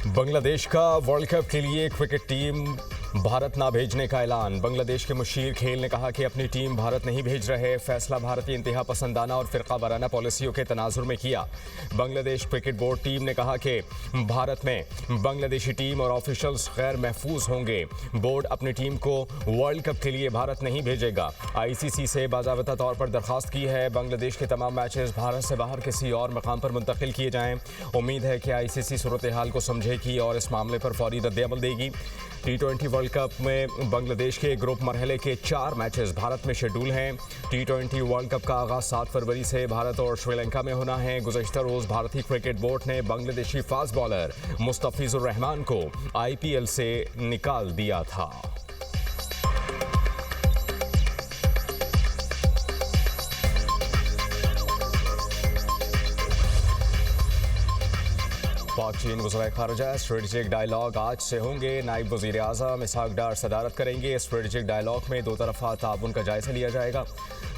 बांग्लादेश का world cup के लिए क्रिकेट टीम भारत ना भेजने का ऐलान। बांग्लादेश के मुशीर खेल ने कहा कि अपनी टीम भारत नहीं भेज रहे। फैसला भारतीय इंतहा पसंदाना और फिरका वाराना पॉलिसियों के तनाजुर में किया। बांग्लादेश क्रिकेट बोर्ड टीम ने कहा कि भारत में बांग्लादेशी टीम और ऑफिशियल्स गैर महफूज होंगे। बोर्ड अपनी टीम को वर्ल्ड कप के लिए भारत नहीं भेजेगा। ICC से बाज़ाबता तौर पर दरख्वास्त की है बांग्लादेश के तमाम मैचेस भारत से बाहर किसी और मकाम पर मुंतकिल किए जाएं। उम्मीद है कि ICC सूरत हाल को समझेगी और इस मामले पर फौरी रद्द-ए-अमल देगी। T20 वर्ल्ड कप में बांग्लादेश के ग्रुप मरहले के 4 मैचेस भारत में शेड्यूल हैं। T20 वर्ल्ड कप का आगाज 7 फरवरी से भारत और श्रीलंका में होना है। गुज़श्ता रोज़ भारतीय क्रिकेट बोर्ड ने बांग्लादेशी फास्ट बॉलर मुस्तफिजुर रहमान को IPL से निकाल दिया था। पाक चीन वज़ीर ख़ारिजा स्ट्रेटेजिक डायलॉग आज से होंगे। नायब वज़ीर आज़म इसहाक डार सदारत करेंगे। स्ट्रेटेजिक डायलॉग में दो तरफ़ा ताउन का जायज़ा लिया जाएगा।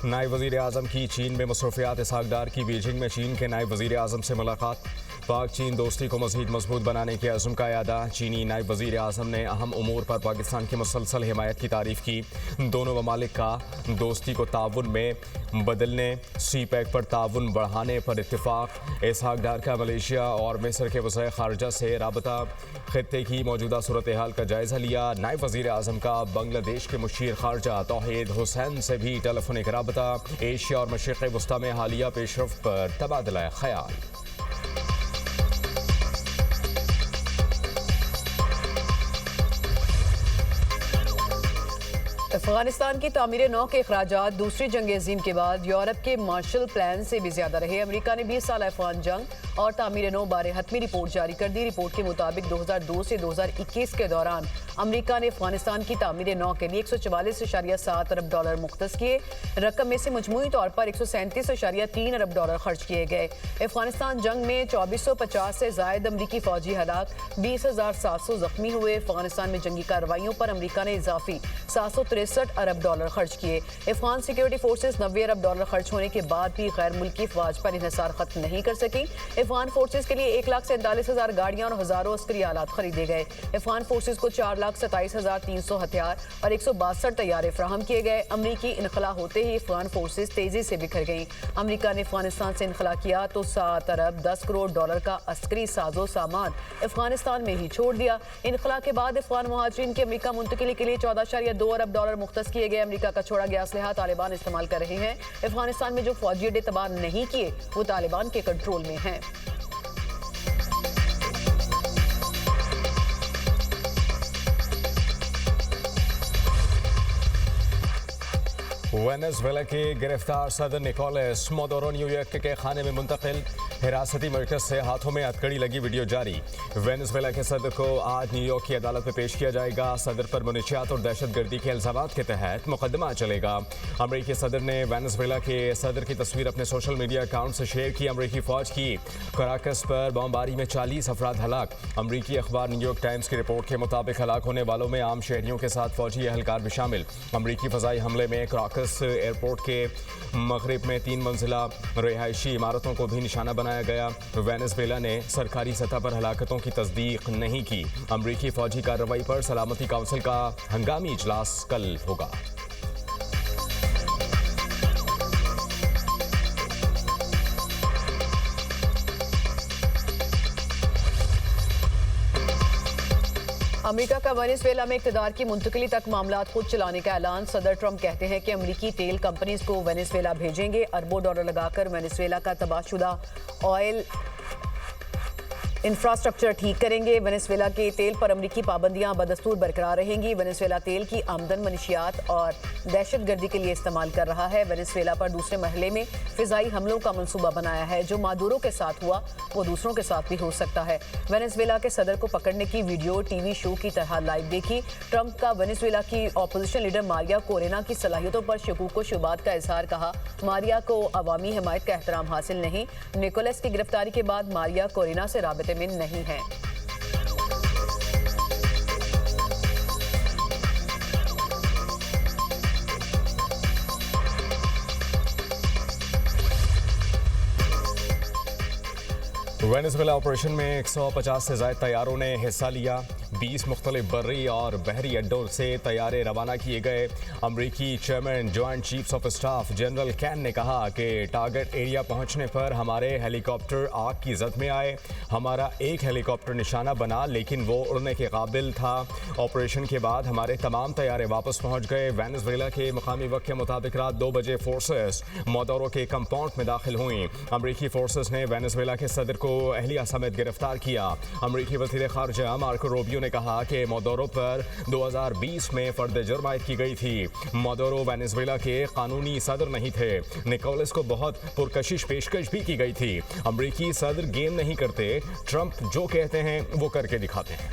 नायब वज़ीर आज़म की चीन में मसरूफियात। इसहाक डार की बीजिंग में चीन के नायब वज़ीर आज़म से मुलाकात। पाक चीन दोस्ती को मज़ीद मजबूत बनाने के अज़्म का यादा। चीनी नायब वज़ीर आज़म ने अहम उमूर पर पाकिस्तान की मुसलसल हिमायत की तारीफ़ की। दोनों ममालिक का दोस्ती को ताउन में बदलने, CPEC पर ताउन बढ़ाने पर इत्तिफ़ाक़। इसहाक डार का मलेशिया और मिस्र के वज़ीर ख़ारिजा से राबता। ख़ित्ते की मौजूदा सूरत हाल का जायज़ा लिया। नायब वज़ीर आज़म का बांग्लादेश के मुशीर ख़ारिजा तौहीद हुसैन से भी टेलीफोनिक राबता। एशिया और मशरिक़ वस्ता में हालिया पेशरफ़्त पर तबादला ख़याल। अफगानिस्तान की तामीर नौ के अखराजात दूसरी जंग अजीम के बाद यूरोप के मार्शल प्लान से भी ज्यादा रहे। अमेरिका ने 20 साल अफगान जंग और तामीर नौ बारे हतमी रिपोर्ट जारी कर दी। रिपोर्ट के मुताबिक 2002 से 2021 के दौरान अमेरिका ने अफगानिस्तान की तामीर नौ के लिए 144.7 अरब डॉलर मुख्तस किए। रकम में से मजमूई तौर पर 137.3 अरब डॉलर खर्च किए गए। अफगानिस्तान जंग में 2450 से जायद अमरीकी फौजी हलाक, 20,700 जख्मी हुए। अफगानिस्तान में जंगी कार्रवाइयों पर अमरीका ने इजाफी 763 अरब डॉलर खर्च किए। अफगान सिक्योरिटी फोर्सेस 90 अरब डॉलर खर्च होने के बाद भी गैर मुल्की फौज पर इन्हिसार खत्म नहीं कर सकी। अफगान फोर्सेस के लिए 1,47,000 गाड़ियां और हजारों अस्करी आलात खरीदे गए। अफगान फोर्सेस को 4,27,300 हथियार और 162 तैयारे फ्राहम किए गए। अमरीकी इनखला होते ही अफगान फोर्सेस तेजी से बिखर गई। अमरीका ने अफगानिस्तान से इनखला किया तो 7 अरब 10 करोड़ डॉलर का अस्करी साजो सामान अफगानिस्तान में ही छोड़ दिया। इनखला के बाद अफगान मुहाजिरीन की अमरीका मुंतकिली के लिए 14.2 अरब डॉलर मुख्तस किए गए। अमरीका का छोड़ा गया असलहा तालिबान इस्तेमाल कर रहे हैं। अफगानिस्तान में जो फौजी अड्डे तबाह नहीं किए वो तालिबान के कंट्रोल में हैं। वेनेजुएला के गिरफ्तार सदर निकोलस मादुरो न्यूयॉर्क के खाने में मुंतकिल। हिरासती मरकज से हाथों में हथकड़ी लगी वीडियो जारी। वेनेजुएला के सदर को आज न्यूयॉर्क की अदालत में पेश किया जाएगा। सदर पर मुनशियात और दहशतगर्दी के इल्जामात के तहत मुकदमा चलेगा। अमरीकी सदर ने वेनेजुएला के सदर की तस्वीर अपने सोशल मीडिया अकाउंट से शेयर की। अमरीकी फौज की कराकस पर बमबारी में 40 अफराद हलाक। अमरीकी अखबार न्यूयॉर्क टाइम्स की रिपोर्ट के मुताबिक हलाक होने वालों में आम शहरियों के साथ फौजी एहलकार भी शामिल। अमरीकी फजाई हमले में कराकस एयरपोर्ट के मगरिब में 3 मंजिला रिहायशी इमारतों को भी निशाना बनाया गया। वेनेजुएला ने सरकारी सतह पर हलाकतों की तस्दीक नहीं की। अमरीकी फौजी कार्रवाई पर सलामती काउंसिल का हंगामी इजलास कल होगा। अमेरिका का वेनेजुएला में इक़्तिदार की मुंतकिली तक मामलात खुद चलाने का ऐलान। सदर ट्रंप कहते हैं कि अमरीकी तेल कंपनीज को वेनेजुएला भेजेंगे। अरबों डॉलर लगाकर वेनेजुएला का तबाहशुदा ऑयल इंफ्रास्ट्रक्चर ठीक करेंगे। वेनेजुएला के तेल पर अमरीकी पाबंदियां बदस्तूर बरकरार रहेंगी। वेनेजुएला तेल की आमदन मनशियात और दहशतगर्दी के लिए इस्तेमाल कर रहा है। वेनेजुएला पर दूसरे मरहले में फिजाई हमलों का मंसूबा बनाया है। जो मादुरो के साथ हुआ वो दूसरों के साथ भी हो सकता है। वेनेजुएला के सदर को पकड़ने की वीडियो टीवी शो की तरह लाइव देखी। ट्रंप का वेनेजुएला की अपोजिशन लीडर मारिया कोरेना की सलाहियतों पर शकूक व शुबात का इजहार। कहा मारिया को अवामी हिमायत का एहतराम हासिल नहीं। निकोलस की गिरफ्तारी के बाद मारिया कोरेना से राबते में नहीं है। वेनेजुएला ऑपरेशन में 150 से ज़ायद तैयारों ने हिस्सा लिया। 20 मुख्तलिफ बर्री और बहरी अड्डों से तैयारे रवाना किए गए। अमरीकी chairman joint chiefs of staff general can ने कहा कि टारगेट एरिया पहुंचने पर हमारे हेलीकॉप्टर आग की जद में आए। हमारा एक हेलीकॉप्टर निशाना बना लेकिन वो उड़ने के काबिल था। ऑपरेशन के बाद हमारे तमाम तैयारे वापस पहुंच गए। वेनेजुएला के मकामी वक्त के मुताबिक रात 2 बजे फोर्सेस मोदोरो के कंपाउंड में दाखिल हुई। अमरीकी फोर्सेस ने वेनेजुएला के सदर को अहलिया समेत गिरफ्तार किया। अमरीकी वज़ीर ख़ारिजा मार्को रूबियो ने कहा कि मोदोरो पर 2020 में फर्द जुर्म आयद की गई थी। मोदोरो वेनेजुएला के कानूनी सदर नहीं थे। निकोलस को बहुत पुरकशिश पेशकश भी की गई थी। अमरीकी सदर गेम नहीं करते, ट्रंप जो कहते हैं वो करके दिखाते हैं।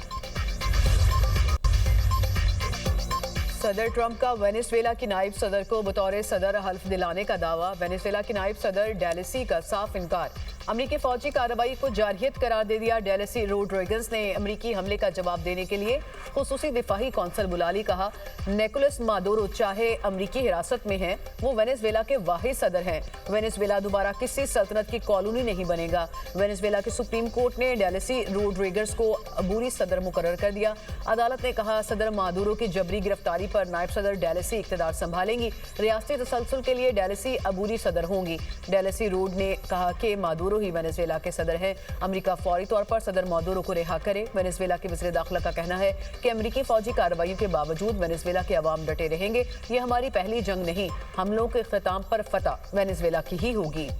सदर ट्रंप का वेनेजुएला की नायब सदर को बतौर सदर हल्फ दिलाने का दावा। वेनेजुएला की नायब सदर डेलेसी का साफ इनकार। अमरीकी फौजी कार्रवाई को जारहियत करार दे दिया। डेलेसी रोड्रिगस ने अमरीकी हमले का जवाब देने के लिए खुसूसी दिफाही कौंसल बुला ली। कहा निकोलस मादुरो चाहे अमरीकी हिरासत में है, वो वेनेजुएला के वाहिद सदर हैं। वेनेजुएला दोबारा किसी सल्तनत की कॉलोनी नहीं बनेगा। वेनेजुएला की सुप्रीम कोर्ट ने डेलेसी रोड्रिगस को अबूरी सदर मुकर्रर कर दिया। अदालत ने कहा सदर मादुरो की जबरी गिरफ्तारी पर नायब सदर डेलेसी इख्तियार संभालेंगी। रियासती तसलसल के लिए डेलेसी अबूरी सदर होंगी। डेलेसी रोड ने कहा कि मादुरो ही वेनेजुएला के सदर हैं। अमेरिका फौरी तौर पर सदर मादुरो को रिहा करे। वेनेजुएला के वज़ीर दाखिला का कहना है कि अमेरिकी फौजी कार्रवाइयों के बावजूद वेनेजुएला के अवाम डटे रहेंगे। ये हमारी पहली जंग नहीं, हमलों के इख्तिताम पर फतह वेनेजुएला की ही होगी।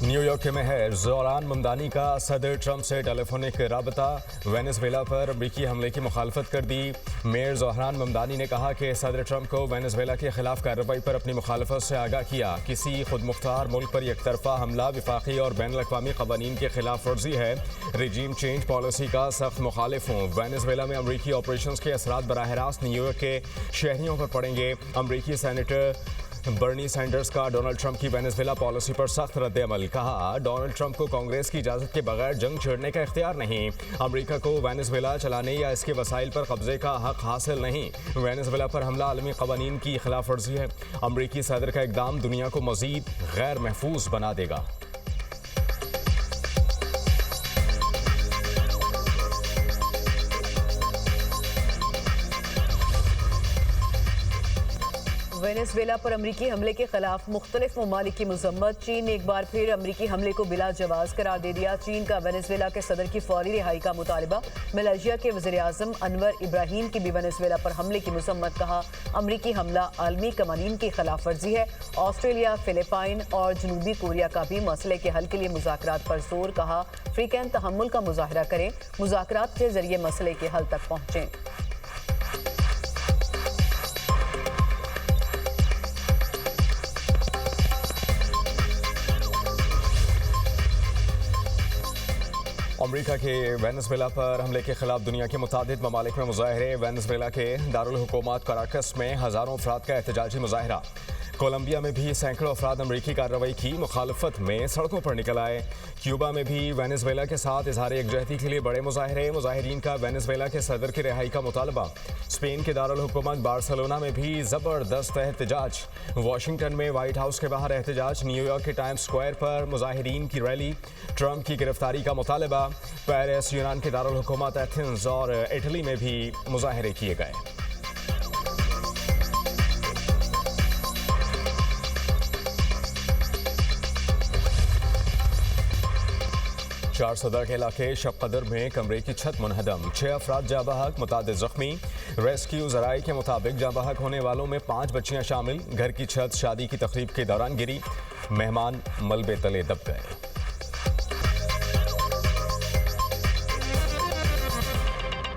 न्यूयॉर्क के मेयर जोहरान ममदानी का सदर ट्रंप से टेलीफोनिक राबता। वेनेजुएला पर अमरीकी हमले की मुखालफत कर दी। मेयर जोहरान ममदानी ने कहा कि सदर ट्रंप को वेनेजुएला के खिलाफ कार्रवाई पर अपनी मुखालफत से आगाह किया। किसी खुद मुख्तार मुल्क पर एक तरफा हमला विफाकी और बैन अवी कवानीन के खिलाफ वर्जी है। रजीम चेंज पॉलिसी का सख्त मुखालिफ हूँ। वेनेजुएला में अमरीकी ऑपरेशन के असरात बराह रास्त न्यूयॉर्क के शहरियों पर पड़ेंगे। अमरीकी सेनेटर बर्नी सैंडर्स का डोनाल्ड ट्रंप की वेनेजुएला पॉलिसी पर सख्त रद्द-ए-अमल। कहा डोनाल्ड ट्रंप को कांग्रेस की इजाज़त के बगैर जंग छेड़ने का इख्तियार नहीं। अमेरिका को वेनेजुएला चलाने या इसके वसाइल पर कब्जे का हक हासिल नहीं। वेनेजुएला पर हमला आलमी कवानीन की खिलाफ वर्जी है। अमरीकी सदर का इकदाम दुनिया को मज़ीद गैर महफूज बना देगा। वेनेजुएला पर अमरीकी हमले के खिलाफ मुख्तलिफ ममालिक की मजम्मत। चीन ने एक बार फिर अमरीकी हमले को बिला जवाज करार दे दिया। चीन का वेनेजुएला के सदर की फौरी रिहाई का मुतालबा। मलेशिया के वज़ीर आज़म अनवर इब्राहीम की भी वेनेजुएला पर हमले की मजम्मत। कहा अमरीकी हमला आलमी कवानीन की खिलाफ वर्जी है। ऑस्ट्रेलिया, फिलिपाइन और जनूबी कोरिया का भी मसले के हल के लिए मुज़ाकरात पर जोर। कहा फ्रीकैन तहम्मुल का मुजाहरा करें, मुज़ाकरात के जरिए मसले के हल तक पहुँचें। अमेरिका के वेनेजुएला पर हमले के खिलाफ दुनिया के मुतादिद ममालिक में मुजाहरे। वेनेजुएला के दारुल हुकूमत कराकस में हज़ारों अफराद का एहतजाजी मुजाहरा। कोलंबिया में भी सैकड़ों अफराद अमरीकी कार्रवाई की मुखालफत में सड़कों पर निकल आए। क्यूबा में भी वेनेजुएला के साथ इजहार यकजहती के लिए बड़े मुजाहरे। मुजाहिरीन का वेनेजुएला के सदर की रिहाई का मुतालबा। स्पेन के दारुल हुकूमत बार्सिलोना में भी ज़बरदस्त एहतजाज। वाशिंगटन में वाइट हाउस के बाहर एहतजाज। न्यूयॉर्क के टाइम्स स्क्वायर पर मुजाहिरीन की रैली। ट्रंप की गिरफ्तारी का मुतालबा। पेरिस, यूनान के दारुल हुकूमत एथेंस और इटली में भी मुजाहरे किए गए। चार सदर के इलाके शब कदर में कमरे की छत मुनहदम। 6 अफराद जाँ बहक, मुतादिद जख्मी। रेस्क्यू ज़राए के मुताबिक जाँ बहक होने वालों में 5 बच्चियां शामिल। घर की छत शादी की तकरीब के दौरान गिरी। मेहमान मलबे तले दब गए।